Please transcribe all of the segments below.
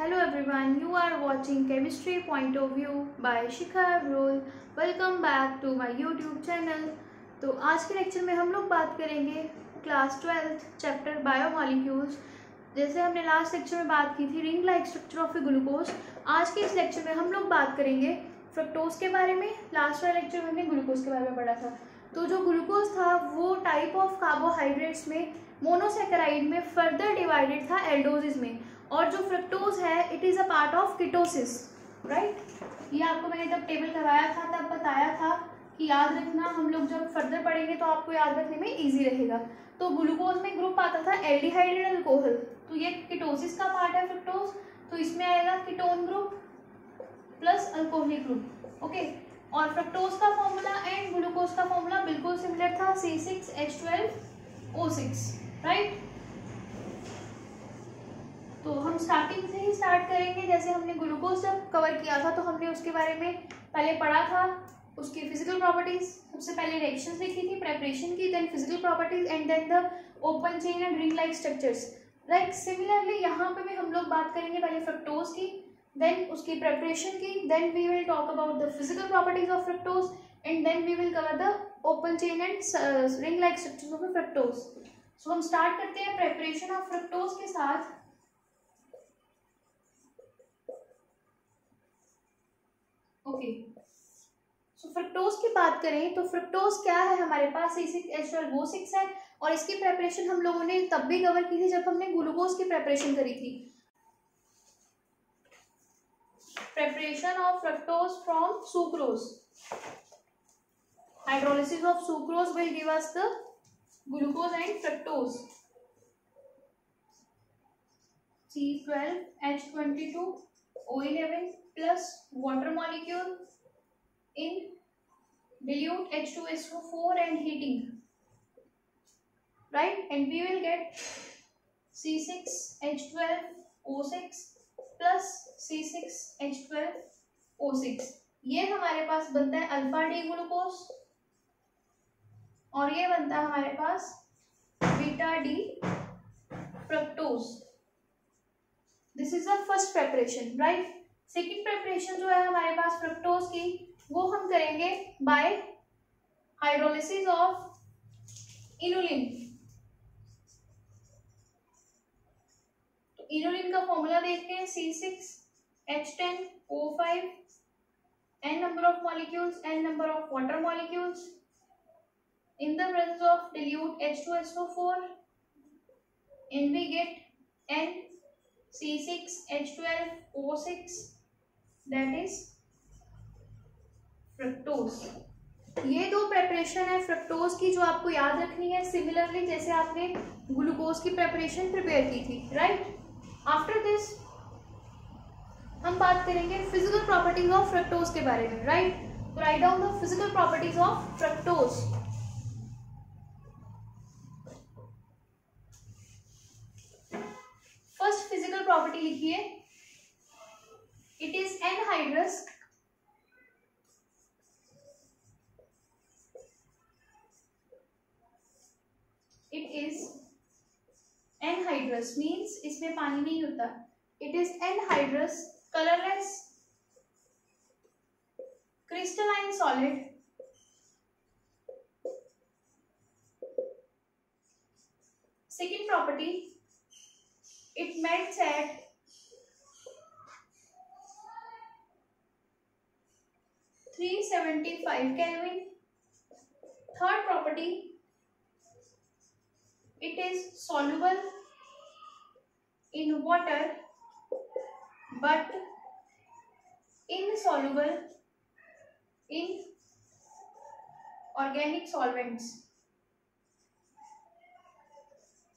Hello everyone, you are watching Chemistry Point of View by Shikha Abrol. Welcome back to my YouTube channel. तो आज के lecture में हम लोग बात करेंगे क्लास 12th चैप्टर बायोमॉलिक्यूल्स। जैसे हमने लास्ट लेक्चर में बात की थी ring like structure of A glucose, आज के इस लेक्चर में हम लोग बात करेंगे फ्रक्टोज के बारे में। लास्ट वाले लेक्चर में हमने ग्लूकोज के बारे में पढ़ा था। तो जो ग्लूकोज था वो टाइप ऑफ कार्बोहाइड्रेट्स में मोनोसेकेराइड में फर्दर डिवाइडेड था एल्डोजिस में, और जो फ्रक्टोज है it is a part of ketosis, right. ये आपको मैंने जब टेबल करवाया था तब बताया था कि याद रखना, हम लोग जब फर्दर पढ़ेंगे तो आपको याद रखने में इजी रहेगा। तो ग्लूकोज में ग्रुप आता था एल्डिहाइड एंड अल्कोहल, तो ये कीटोसिस का पार्ट है फ्रक्टोज, तो इसमें आएगा ketone group plus alcoholic group, okay. और फ्रक्टोज का फॉर्मूला एंड ग्लूकोज का फॉर्मूला बिल्कुल सिमिलर था, C6H12O6, राइट। तो हम स्टार्टिंग से ही स्टार्ट करेंगे। जैसे हमने ग्लूकोज जब कवर किया था तो हमने उसके बारे में पहले पढ़ा था, उसकी फिजिकल प्रॉपर्टीज। सबसे पहले रिएक्शंस लिखी थी, प्रेपरेशन की, then physical properties and then the open chain and ring like structures, right. Similarly यहाँ पे भी हम लोग बात करेंगे पहले फ्रक्टोज की, देन उसकी प्रेपरेशन की, then we will talk about the physical properties of fructose and then we will cover the open chain and ring like structures of fructose. So हम स्टार्ट करते हैं प्रेपरेशन ऑफ फ्रक्टोज के साथ। Okay, सो fructose की बात करें तो fructose क्या है, हमारे पास C6H12O6 है, और इसकी प्रेपरेशन हम लोगों ने तब भी कवर की थी जब हमने ग्लूकोज की प्रेपरेशन करी थी। Preparation of fructose from sucrose, hydrolysis of sucrose will give us the glucose and fructose. C12H22O11 plus water molecule in dilute H2SO4 and heating, right, and we will get C6H12O6 plus C6H12O6। ये हमारे पास बनता है alpha D glucose, और ये बनता है हमारे पास beta D fructose. This is the first preparation, right. Second preparation जो है हमारे पास फ्रक्टोज की, वो हम करेंगे बाय हाइड्रोलिसिस ऑफ इनुलिन। तो इनुलिन का फॉर्मूला देखते हैं, C6H10O5, n number of molecules, n number of water molecules in the presence of dilute H2SO4, and we get n C6H12O6, that is fructose. ये दो प्रेपरेशन है fructose की जो आपको याद रखनी है, सिमिलरली जैसे आपने ग्लूकोज की प्रेपरेशन प्रिपेयर की थी, राइट। आफ्टर दिस हम बात करेंगे फिजिकल प्रॉपर्टीज ऑफ फ्रक्टोज के बारे में, राइट। तो right down the physical properties of fructose. First physical property लिखिए, it is anhydrous, it is anhydrous means इसमें पानी नहीं होता, it is anhydrous, colourless, crystalline solid, second property, it melts at 375 Kelvin. Third property, it is soluble in water but insoluble in organic solvents।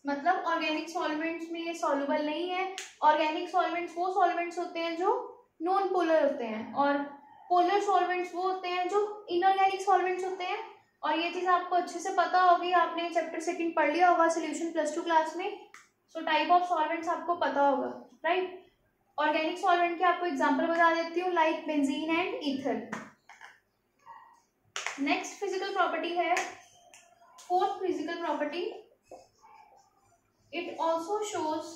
मतलब organic solvents में ये soluble नहीं है। Organic solvents वो सॉल्वेंट्स होते हैं जो नॉन पोलर होते हैं, और पोलर सॉल्वेंट्स वो होते हैं जो इनऑर्गेनिक सॉल्वेंट्स होते हैं। और ये चीज़ आपको अच्छे से पता होगी, आपने चैप्टर सेकंड पढ़ लिया होगा सोल्यूशन +2 क्लास में। सो टाइप ऑफ सॉल्वेंट्स आपको पता होगा, राइट। ऑर्गेनिक सॉल्वेंट के आपको एग्जाम्पल बता देती हूँ, like benzene and ether. Next physical property है, fourth physical property, It also shows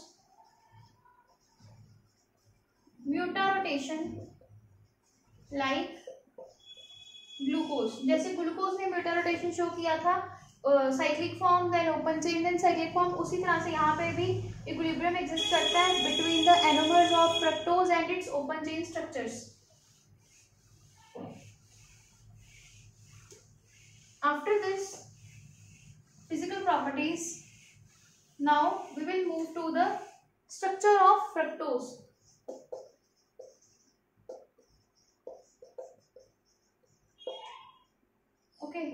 mutarotation like glucose, जैसे ग्लूकोज ने म्यूटारोटेशन शो किया था, cyclic form then open chain then cyclic form, उसी तरह से यहाँ पे भी इक्विलिब्रियम एग्जिस्ट करता है between the anomers of fructose and it's open chain structures. After this physical properties, now we will move to the structure of fructose. Okay,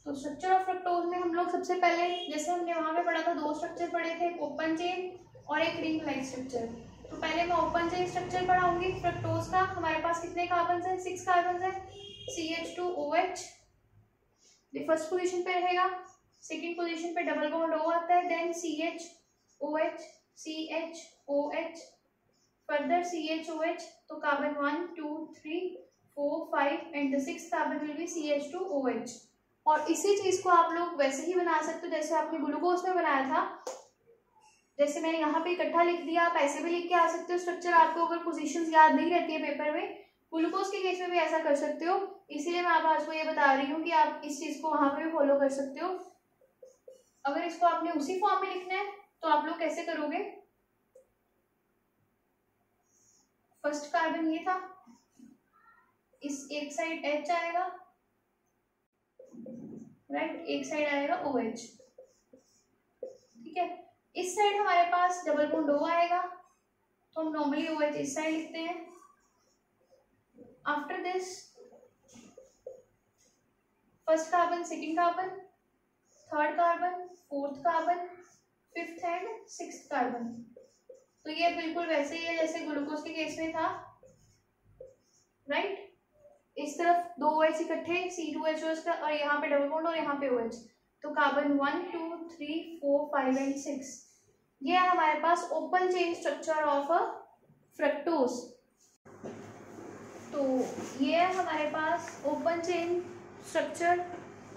तो structure of fructose में हम लोग सबसे पहले, जैसे हमने वहां पे पढ़ा था, दो स्ट्रक्चर पढ़े थे, एक ओपन चेन और एक रिंग लाइक स्ट्रक्चर. तो पहले मैं ओपन चेन स्ट्रक्चर पढ़ाऊंगी फ्रक्टोज का. हमारे पास कितने कार्बन है? 6 कार्बन है. CH2OH फर्स्ट पोजीशन पे रहेगा, सेकंड पोजीशन पे डबल बॉन्ड O आता है, then CHOH CHOH further CHOH. तो carbon 1 2 3 4 5 and the 6th carbon will be CH2OH. और इसी चीज को आप लोग वैसे ही बना सकते हो जैसे आपने ग्लूकोज में बनाया था. जैसे मैंने यहाँ पे इकट्ठा लिख दिया, आप ऐसे भी लिख के आ सकते हो स्ट्रक्चर. आपको अगर पोजीशंस याद नहीं रहती है पेपर में, ग्लूकोज के केस में भी ऐसा कर सकते हो. इसीलिए मैं आपको ये बता रही हूँ कि आप इस चीज को वहां पे भी फॉलो कर सकते हो. अगर इसको आपने उसी फॉर्म में लिखना है तो आप लोग कैसे करोगे? फर्स्ट कार्बन ये था, इस एक साइड H आएगा, राइट, एक साइड आएगा OH. ठीक है, इस साइड हमारे पास डबल बॉन्ड O आएगा, तो हम नॉर्मली OH इस साइड लिखते हैं. After this first carbon, second carbon, third carbon, fourth carbon, fifth and sixth carbon. तो ये बिल्कुल वैसे ही है जैसे ग्लूकोज के केस में था, राइट. इस तरफ दो OH इकट्ठे C2H का, और यहाँ पे डबल बॉन्ड और यहाँ पे OH. तो कार्बन 1 2 3 4 5 एंड 6. ये है हमारे पास open chain structure of a fructose. तो ये है हमारे पास open chain structure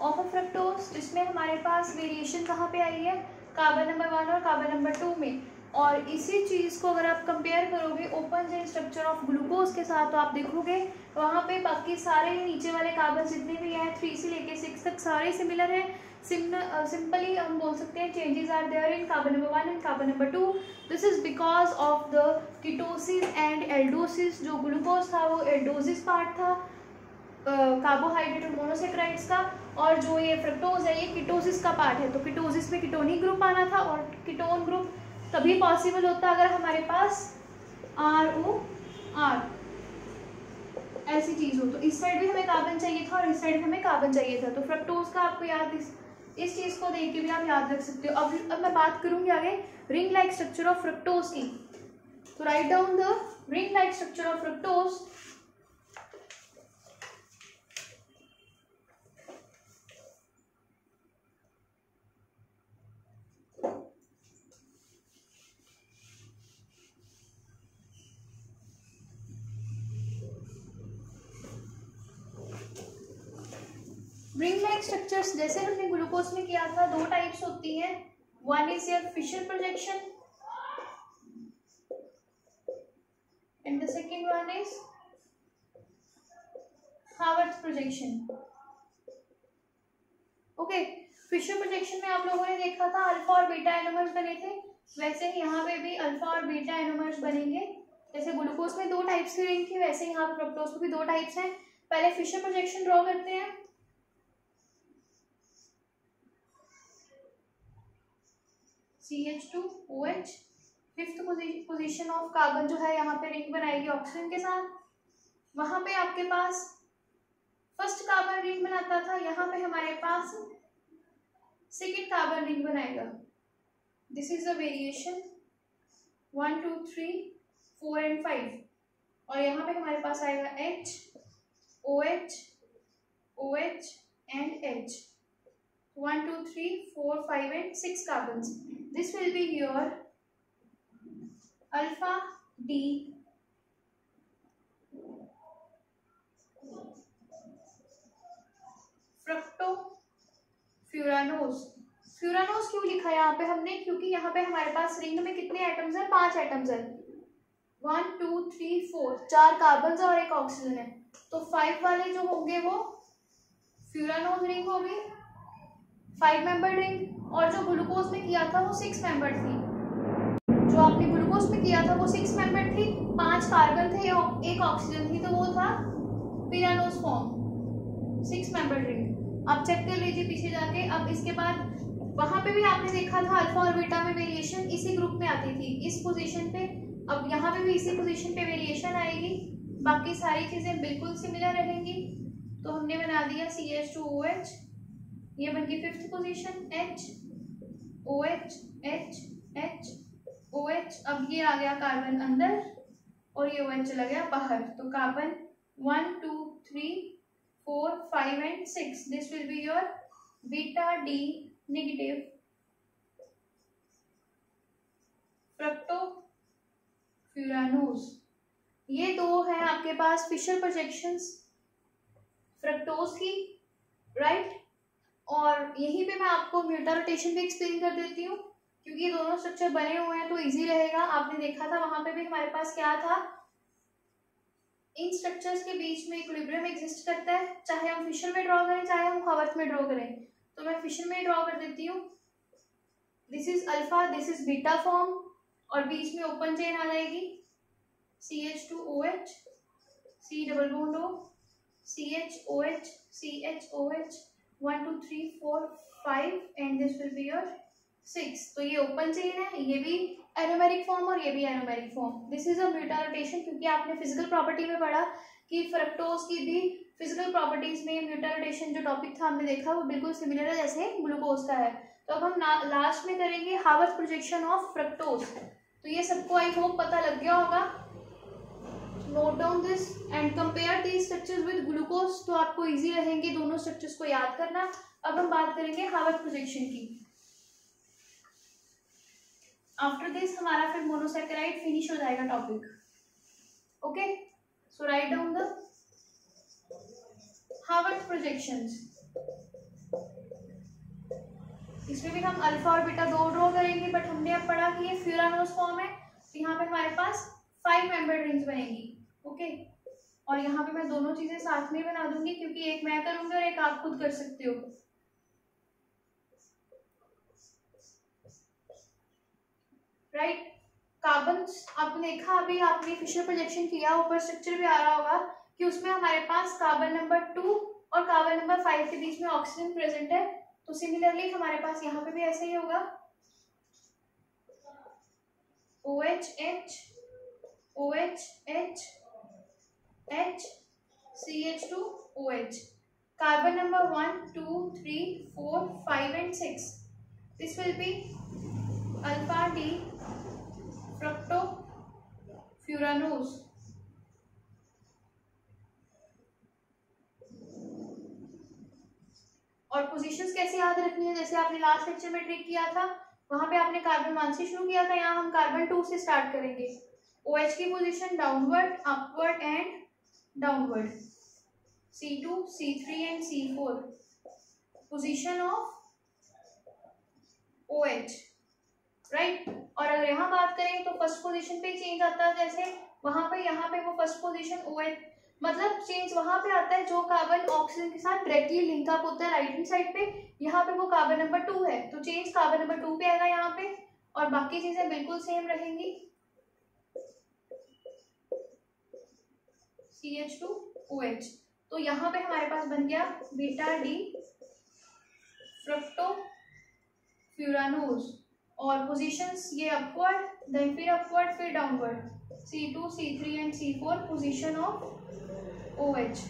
of a fructose, जिसमें हमारे पास वेरिएशन कहाँ पे आई है? कार्बन नंबर 1 और कार्बन नंबर 2 में. और इसी चीज़ को अगर आप कंपेयर करोगे open chain structure of glucose के साथ, तो आप देखोगे वहाँ पे बाकी सारे नीचे वाले कार्बन जितने भी हैं 3 से लेके 6 तक सारे सिमिलर हैं. सिंपली हम बोल सकते हैं changes are there in carbon number 1 and carbon number 2. This is because of the ketosis and aldosis. जो ग्लूकोज था वो एल्डोसिस पार्ट था, कार्बोहाइड्रेट और मोनोसेक्राइड्स का, और जो ये फ्रक्टोज है ये कीटोसिस का पार्ट है. तो कीटोसिस में कीटोनिक ग्रुप आना था, और कीटोन ग्रुप तभी पॉसिबल होता अगर हमारे पास ROR ऐसी चीज हो. तो इस साइड भी हमें कार्बन चाहिए था और इस साइड हमें कार्बन चाहिए था. तो फ्रक्टोज का आपको याद, इस चीज को देख के भी आप याद रख सकते हो. अब मैं बात करूंगी आगे ring like structure of fructose की. तो right down the ring like structure of fructose. Ring like structures जैसे हमने ग्लूकोज में किया था, दो टाइप्स होती हैं. One is your Fisher projection and the second one is Haworth projection. Okay, Fisher projection में आप लोगों ने देखा था अल्फा और बीटा एनोमर्स बने थे, वैसे ही यहाँ पे भी अल्फा और बीटा एनोमर्स बनेंगे. जैसे ग्लूकोज में दो टाइप्स की रिंग थी, वैसे यहाँ पे फ्रक्टोज में भी दो टाइप्स हैं. पहले फिशर प्रोजेक्शन ड्रॉ करते हैं. CH2OH fifth position of carbon जो है यहाँ पे रिंग बनाएगी ऑक्सीजन के साथ. वहां पे आपके पास फर्स्ट कार्बन रिंग बनाता था, यहाँ पे हमारे पास सेकेंड कार्बन रिंग बनाएगा. This is the variation 1 2 3 4 and 5. और यहाँ पे हमारे पास आएगा H OH OH and H. 1 2 3 4 5 and 6 carbons. This will be your alpha D fructofuranose. Furanose क्यों लिखा है यहाँ पे हमने? क्योंकि यहाँ पे हमारे पास रिंग में कितने एटम्स हैं? 5 एटम्स हैं. 1 2 3 4 4 कार्बन और एक ऑक्सीजन है, तो 5 वाले जो होंगे वो फ्यूरानोज रिंग होगी, 5 मेंबर रिंग। और जो ग्लूकोज में किया था वो 6 मेंबर थी, जो आपने ग्लूकोज में किया था वो 6 मेंबर थी, 5 कार्बन थे, एक ऑक्सीजन थी, तो वो था पिरानोज फॉर्म, 6 मेंबर रिंग। आप चेक कर लीजिए पीछे जाके। अब इसके बाद वहां पे भी आपने देखा था अल्फा और बीटा में वेरिएशन इसी ग्रुप में आती थी, इस पोजीशन पे। अब यहाँ पे भी इसी पोजीशन पे वेरिएशन आएगी, बाकी सारी चीजें बिल्कुल सिमिलर रहेंगी। तो हमने बना दिया CH2OH, ये बन गई 5th position, H OH H H OH। अब ये आ गया कार्बन अंदर और ये OH चला गया बाहर, तो carbon 1 2 3 4 5 and 6, this will be your beta D negative fructo furanose. ये दो है आपके पास फिशर प्रोजेक्शंस फ्रक्टोज की, राइट। और यहीं पे मैं आपको म्यूटा रोटेशन भी एक्सप्लेन कर देती हूँ, क्योंकि ये दोनों स्ट्रक्चर बने हुए हैं तो इजी रहेगा। आपने देखा था वहां पे भी हमारे पास क्या था, इन स्ट्रक्चर्स के बीच में इक्विलिब्रियम एग्जिस्ट करता है, चाहे हम फिशर में ड्रॉ करें चाहे हम हावर्थ में ड्रॉ करें। तो मैं फिशर में ड्रॉ कर देती हूँ, this is alpha, this is beta form, और बीच में ओपन चेन आ जाएगी CH2OH C double bond O CHOH CHOH 1 2 3 4 5 and this will be your 6। तो ये ओपन चेन है, ये भी एरोमेरिक फॉर्म और ये भी anomeric form. This is a mutarotation, क्योंकि आपने फिजिकल प्रॉपर्टी में पढ़ा कि फ्रक्टोज की भी फिजिकल प्रॉपर्टीज में म्यूटा रोटेशन जो टॉपिक था हमने देखा वो बिल्कुल सिमिलर है जैसे ग्लूकोज का है। तो अब हम लास्ट में करेंगे हावर्थ प्रोजेक्शन ऑफ फ्रक्टोज। तो ये सबको आई होप पता लग गया होगा। Note down this and compare these structures with glucose, तो आपको इजी रहेंगे दोनों स्ट्रक्चर्स को याद करना। अब हम बात करेंगे हावर्थ प्रोजेक्शन की। आफ्टर दिस हमारा फिर मोनोसैकेराइड फिनिश हो जाएगा topic. Okay, so right down the Haworth projections. इसमें भी हम अल्फा और बीटा दो ड्रॉ करेंगे, बट हमने अब पढ़ा कि ये फ्यूरानोज फॉर्म है, तो यहाँ पे हमारे पास 5 मेंबर रिंग्स बनेंगी। ओके, और यहाँ पे मैं दोनों चीजें साथ में बना दूंगी, क्योंकि एक मैं करूंगी और एक आप खुद कर सकते हो। राइट, कार्बन आपने देखा, अभी आपने फिशर प्रोजेक्शन किया, ऊपर स्ट्रक्चर भी आ रहा होगा कि उसमें हमारे पास कार्बन नंबर 2 और कार्बन नंबर 5 के बीच में ऑक्सीजन प्रेजेंट है। तो सिमिलरली हमारे पास यहाँ पे भी ऐसे ही होगा, OH OH H H CH2OH, carbon number 1 2 3 4 5 and 6, this will be alpha D fructo furanose. और पोजीशंस कैसे याद रखनी है, जैसे आपने लास्ट लेक्चर में ट्रिक किया था, वहां पे आपने कार्बन 1 से शुरू किया था, यहाँ हम कार्बन 2 से स्टार्ट करेंगे। OH की position downward, upward and downward, C2 C3 and C4 position of OH, right. और अगर यहाँ बात करें तो फर्स्ट पोजीशन पे चेंज आता है, जैसे वहां पे यहाँ पे वो फर्स्ट पोजीशन OH, मतलब चेंज वहां पे आता है जो कार्बन ऑक्सीजन के साथ डायरेक्टली लिंक अप होता है राइट हैंड साइड पे, यहाँ पे वो कार्बन नंबर 2 है, तो चेंज कार्बन नंबर 2 पे आएगा यहाँ पे, और बाकी चीजें बिल्कुल सेम रहेंगी। CH2OH, तो यहाँ पे हमारे पास बन गया बीटा D फ्रक्टो फ्यूरानोज, और पोजीशंस ये अपवर्ड, देन फिर अपवर्ड, फिर downward, C2 C3 and C4 position of OH।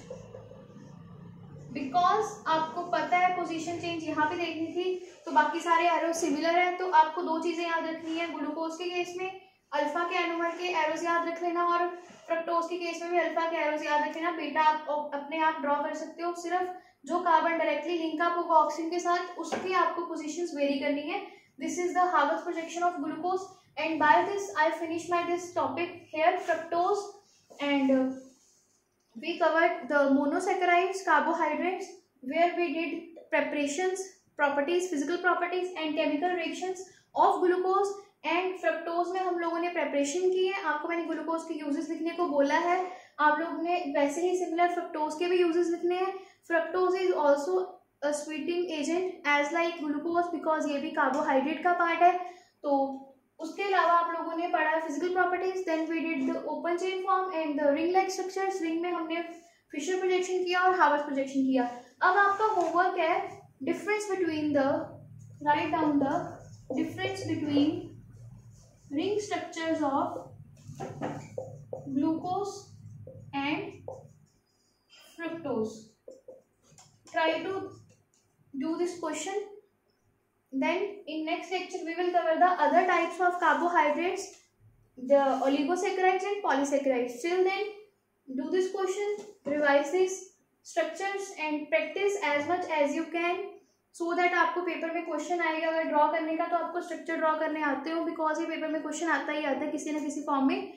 Because आपको पता है पोजीशन चेंज यहाँ पे देखनी थी, तो बाकी सारे एरो सिमिलर है, तो आपको दो चीजें याद रखनी है। ग्लूकोज के केस में अल्फा के एनोमर के एरोज याद रख लेना, और फ्रक्टोज के केस में भी अल्फा के एरोज याद रख लेना। बीटा आप अपने आप ड्रॉ कर सकते हो, सिर्फ जो कार्बन डायरेक्टली लिंक अप होगा ऑक्सीजन के साथ उसकी आपको पोजीशंस वेरी करनी है। This is the Haworth projection of glucose, and by this I finish my this topic here, fructose, and we covered the monosaccharides, carbohydrates, where we did preparations, properties, physical properties and chemical reactions of glucose, and fructose में हम लोगों ने preparation की है, आपको मैंने glucose के uses लिखने को बोला है, आप लोग ने वैसे ही सिमिलर फ्रक्टोज के भी यूजेस लिखने हैं। Fructose is also a sweeting agent as like glucose because ये भी कार्बोहाइड्रेट का पार्ट है। तो उसके अलावा आप लोगों ने पढ़ा physical properties, then we did the open chain form and the ring like structures. Ring में हमने फिशर प्रोजेक्शन किया और हावर्स प्रोजेक्शन किया। अब आपका होमवर्क है difference between the, right down the difference between ring structures of glucose and fructose. Try to do this question. Then in next lecture we will cover the other types of carbohydrates, the oligosaccharides and polysaccharides. Till then do this question, revise these structures and practice as much as you can, so that आपको paper में question आएगा अगर draw करने का तो आपको structure draw करने आते हो, बिकॉज ये पेपर में क्वेश्चन आता ही आता है किसी न किसी फॉर्म में।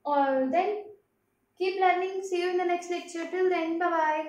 और then keep learning, see you in the next lecture, till then bye bye.